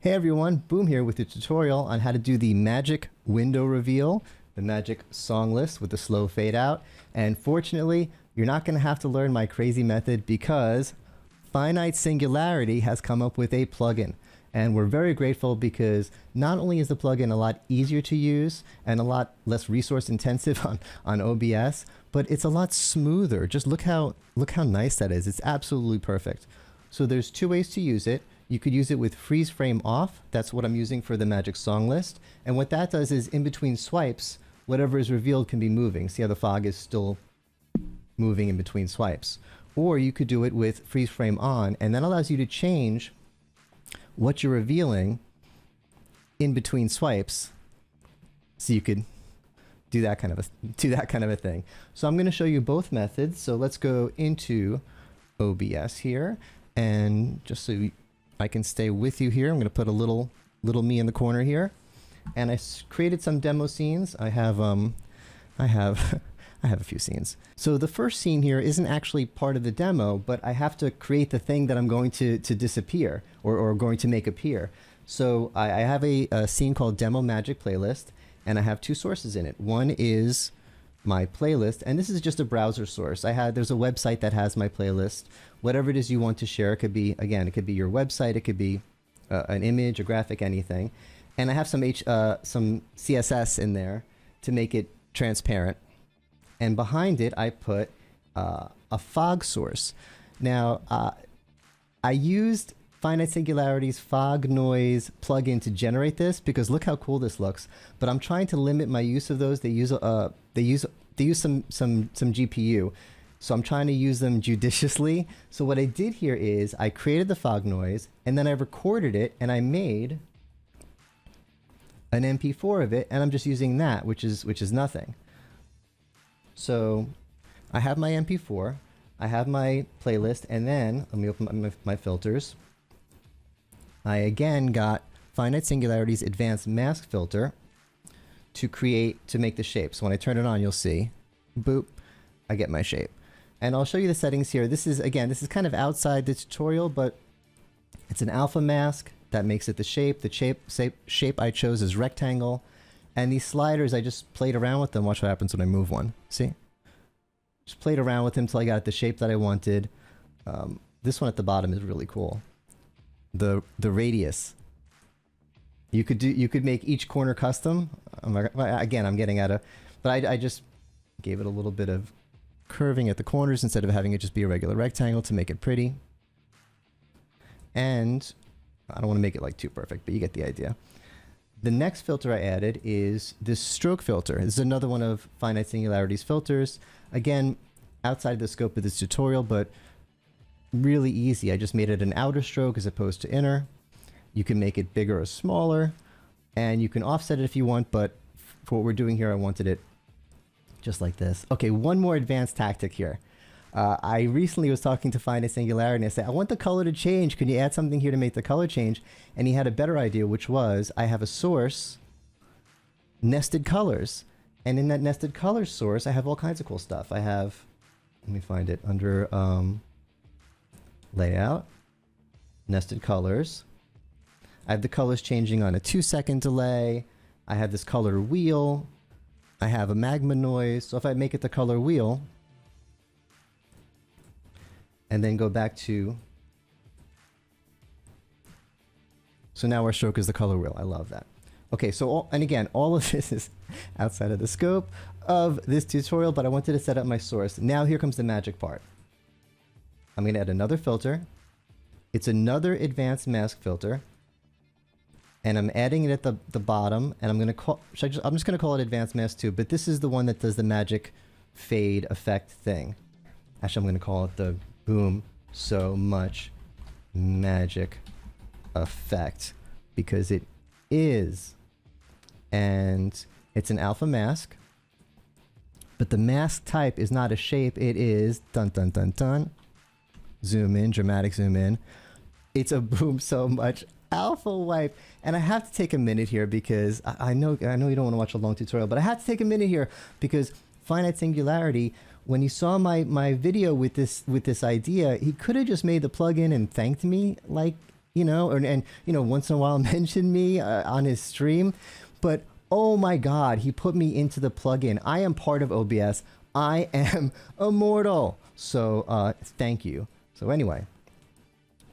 Hey everyone, Boom here with a tutorial on how to do the magic window reveal, the magic song list with the slow fade out. And fortunately, you're not going to have to learn my crazy method because Finite Singularity has come up with a plugin. And we're very grateful because not only is the plugin a lot easier to use and a lot less resource intensive on OBS, but it's a lot smoother. Just look how nice that is. It's absolutely perfect. So there's two ways to use it. You could use it with freeze frame off. That's what I'm using for the magic song list. And what that does is in between swipes, whatever is revealed can be moving. See how the fog is still moving in between swipes. Or you could do it with freeze frame on, and that allows you to change what you're revealing in between swipes. So you could do that kind of a thing. So I'm going to show you both methods. So let's go into OBS here, and just so I can stay with you here, I'm going to put a little me in the corner here, and I created some demo scenes. I have a few scenes. So the first scene here isn't actually part of the demo, but I have to create the thing that I'm going to disappear or going to make appear. So I have a scene called Demo Magic Playlist, and I have two sources in it. One is my playlist, and this is just a browser source. There's a website that has my playlist. Whatever it is you want to share, it could be, again, it could be your website, it could be an image, a graphic, anything. And I have some CSS in there to make it transparent. And behind it, I put a fog source. Now, I used Finite Singularity's fog noise plugin to generate this because look how cool this looks. But I'm trying to limit my use of those. They use some GPU, so I'm trying to use them judiciously. So what I did here is I created the fog noise, and then I recorded it, and I made an MP4 of it, and I'm just using that, which is nothing. So I have my MP4, I have my playlist, and then let me open my filters. I again got Finite Singularity's advanced mask filter to make the shape. So when I turn it on, you'll see, boop, I get my shape. And I'll show you the settings here. This is kind of outside the tutorial, but it's an alpha mask that makes it the shape. The shape I chose is rectangle. And these sliders, I just played around with them. Watch what happens when I move one. See? Just played around with them until I got the shape that I wanted. This one at the bottom is really cool. The radius. You could make each corner custom. Again, I'm getting at but I just gave it a little bit of curving at the corners instead of having it just be a regular rectangle to make it pretty. And I don't want to make it like too perfect, but you get the idea. The next filter I added is this stroke filter. This is another one of Finite Singularity's filters. Again, outside the scope of this tutorial, but really easy. I just made it an outer stroke as opposed to inner. You can make it bigger or smaller, and you can offset it if you want, but for what we're doing here, I wanted it just like this. Okay, one more advanced tactic here. I recently was talking to Finite Singularity and I said, I want the color to change. Can you add something here to make the color change? And he had a better idea, which was I have a source, nested colors. And in that nested colors source, I have all kinds of cool stuff. I have, let me find it, under layout, nested colors. I have the colors changing on a 2-second delay. I have this color wheel. I have a magma noise. So if I make it the color wheel, and then go back to, so now our stroke is the color wheel. I love that. Okay, so and again, all of this is outside of the scope of this tutorial, but I wanted to set up my source. Now here comes the magic part. I'm going to add another filter. It's another advanced mask filter, and I'm adding it at the bottom, and I'm going to call, I'm just going to call it advanced mask 2, but this is the one that does the magic fade effect thing. Actually, I'm going to call it the Boom So Much Magic Effect because it is, and it's an alpha mask, but the mask type is not a shape. It is dun dun dun dun. Zoom in, dramatic zoom in. It's a Boom So Much alpha wipe, and I have to take a minute here because I know you don't want to watch a long tutorial, but I have to take a minute here because Finite Singularity, when he saw my video with this idea, he could have just made the plugin and thanked me like you know, and you know, once in a while mention me on his stream. But oh my God, he put me into the plugin. I am part of OBS. I am immortal. So thank you. So anyway,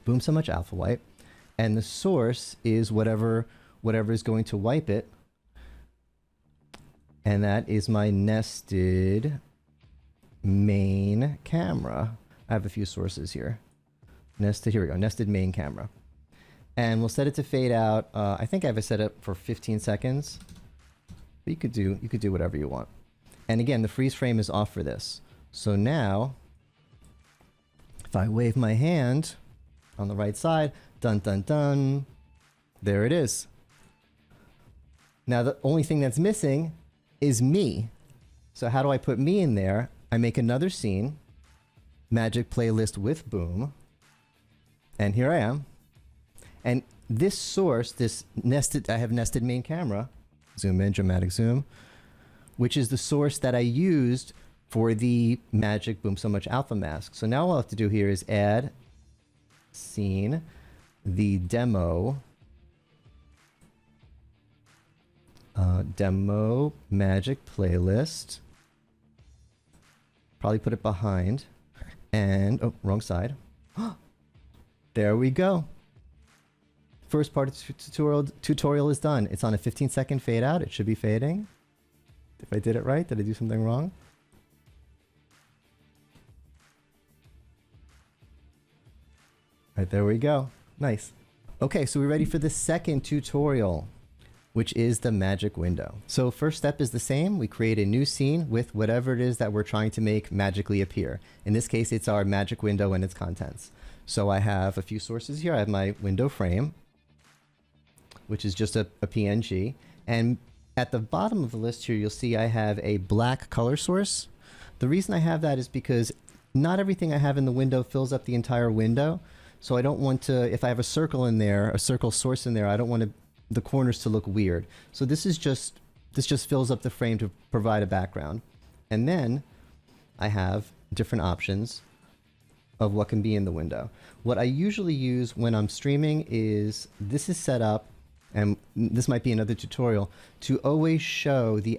boom, so much alpha wipe. And the source is whatever is going to wipe it. And that is my nested main camera. I have a few sources here. Nested, here we go, nested main camera. And we'll set it to fade out. I think I have it set up for 15 seconds. But you could do whatever you want. And again, the freeze frame is off for this. So now, if I wave my hand on the right side, dun dun dun, there it is. Now the only thing that's missing is me. So how do I put me in there? I make another scene, magic playlist with boom, and here I am. And this source, this nested, I have nested main camera, zoom in, dramatic zoom, which is the source that I used for the magic boom so much alpha mask. So now all I have to do here is add scene, the demo magic playlist, probably put it behind, and oh, wrong side. There we go. First part of the tutorial is done. It's on a 15-second fade out. It should be fading. If I did it right, did I do something wrong? Right, there we go. Nice. Okay, so we're ready for the second tutorial, which is the magic window. So first step is the same. We create a new scene with whatever it is that we're trying to make magically appear. In this case, it's our magic window and its contents. So I have a few sources here. I have my window frame, which is just a PNG. And at the bottom of the list here, you'll see I have a black color source. The reason I have that is because not everything I have in the window fills up the entire window. So I don't want to, if I have a circle in there, a circle source in there, I don't want the corners to look weird. So this just fills up the frame to provide a background. And then I have different options of what can be in the window. What I usually use when I'm streaming is, this is set up, and this might be another tutorial, to always show the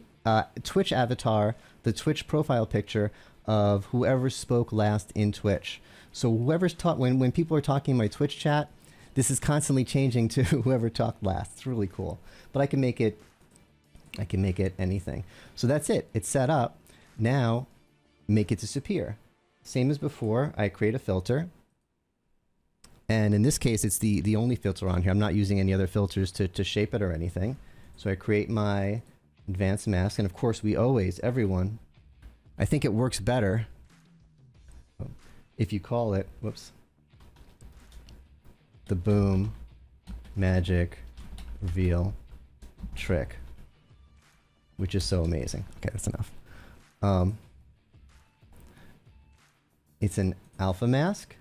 Twitch avatar, the Twitch profile picture of whoever spoke last in Twitch. So whoever's when people are talking in my Twitch chat, this is constantly changing to whoever talked last. It's really cool. But I can make it anything. So that's it. It's set up. Now make it disappear. Same as before, I create a filter. And in this case, it's the only filter on here. I'm not using any other filters to shape it or anything. So I create my advanced mask. And of course, we always, everyone, I think it works better if you call it, whoops, the boom magic reveal trick, which is so amazing. Okay, that's enough. It's an alpha mask,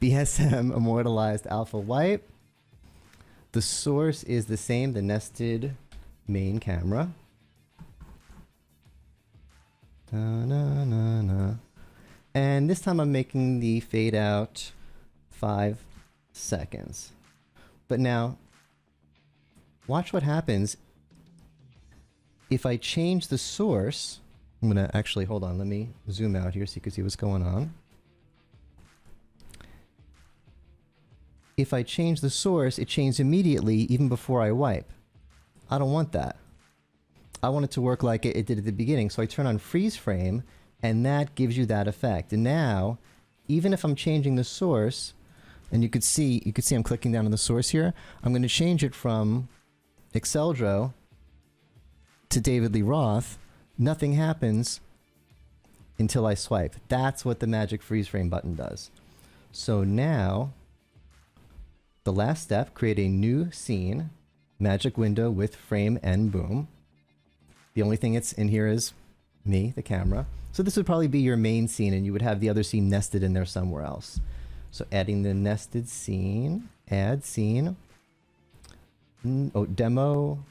BSM immortalized alpha wipe. The source is the same, the nested main camera. And this time I'm making the fade out 5 seconds. But now, watch what happens if I change the source. I'm gonna actually, hold on, let me zoom out here so you can see what's going on. If I change the source, it changes immediately even before I wipe. I don't want that. I want it to work like it did at the beginning. So I turn on freeze frame, and that gives you that effect. And now, even if I'm changing the source, and you could see I'm clicking down on the source here, I'm going to change it from Exceldro to David Lee Roth. Nothing happens until I swipe. That's what the magic freeze frame button does. So now, the last step, create a new scene, magic window with frame and boom. The only thing that's in here is me, the camera. So this would probably be your main scene, and you would have the other scene nested in there somewhere else. So adding the nested scene, add scene, demo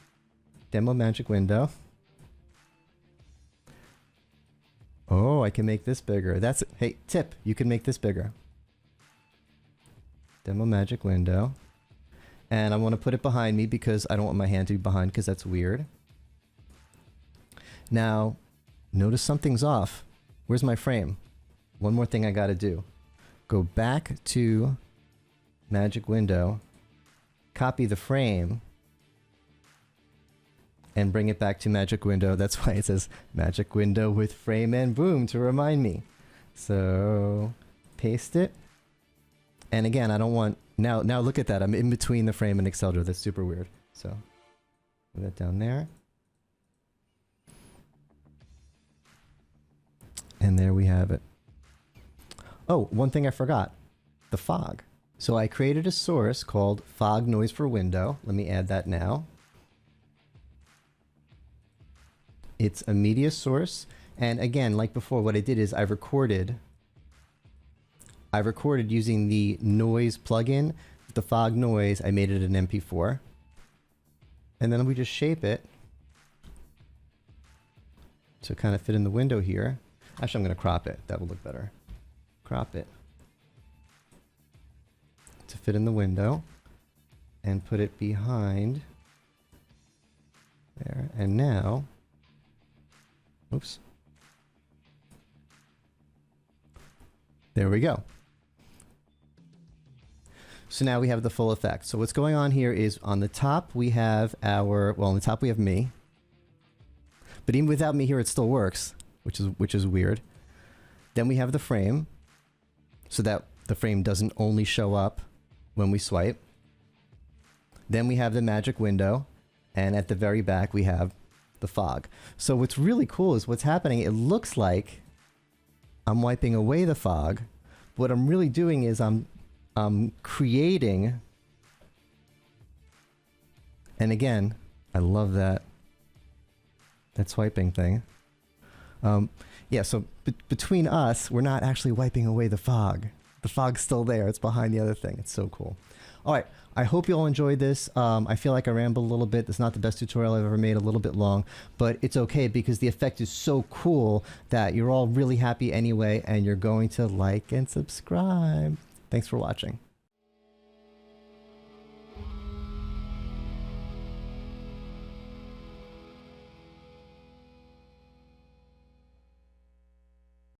magic window. Oh, I can make this bigger. Hey, tip, you can make this bigger. Demo magic window. And I want to put it behind me because I don't want my hand to be behind because that's weird. Now, notice something's off. Where's my frame? One more thing I got to do. Go back to magic window, copy the frame, and bring it back to magic window. That's why it says magic window with frame and boom to remind me. So paste it. And again, I don't want, now look at that. I'm in between the frame and Excelder. That's super weird. So put that down there. And there we have it. Oh, one thing I forgot, the fog. So I created a source called fog noise for window. Let me add that now. It's a media source. And again, like before, what I did is I recorded using the noise plugin, the fog noise. I made it an MP4. And then we just shape it to kind of fit in the window here. Actually, I'm going to crop it. That will look better. Crop it to fit in the window and put it behind there. And now, oops. There we go. So now we have the full effect. So what's going on here is on the top we have our, well, on the top we have me. But even without me here it still works, which is weird. Then we have the frame, so that the frame doesn't only show up when we swipe. Then we have the magic window, and at the very back we have the fog. So what's really cool is what's happening, it looks like I'm wiping away the fog. What I'm really doing is I'm creating, and again, I love that swiping thing. Yeah, so between us, we're not actually wiping away the fog. The fog's still there. It's behind the other thing. It's so cool. All right. I hope you all enjoyed this. I feel like I rambled a little bit. It's not the best tutorial I've ever made, a little bit long, but it's okay because the effect is so cool that you're all really happy anyway, and you're going to like and subscribe. Thanks for watching.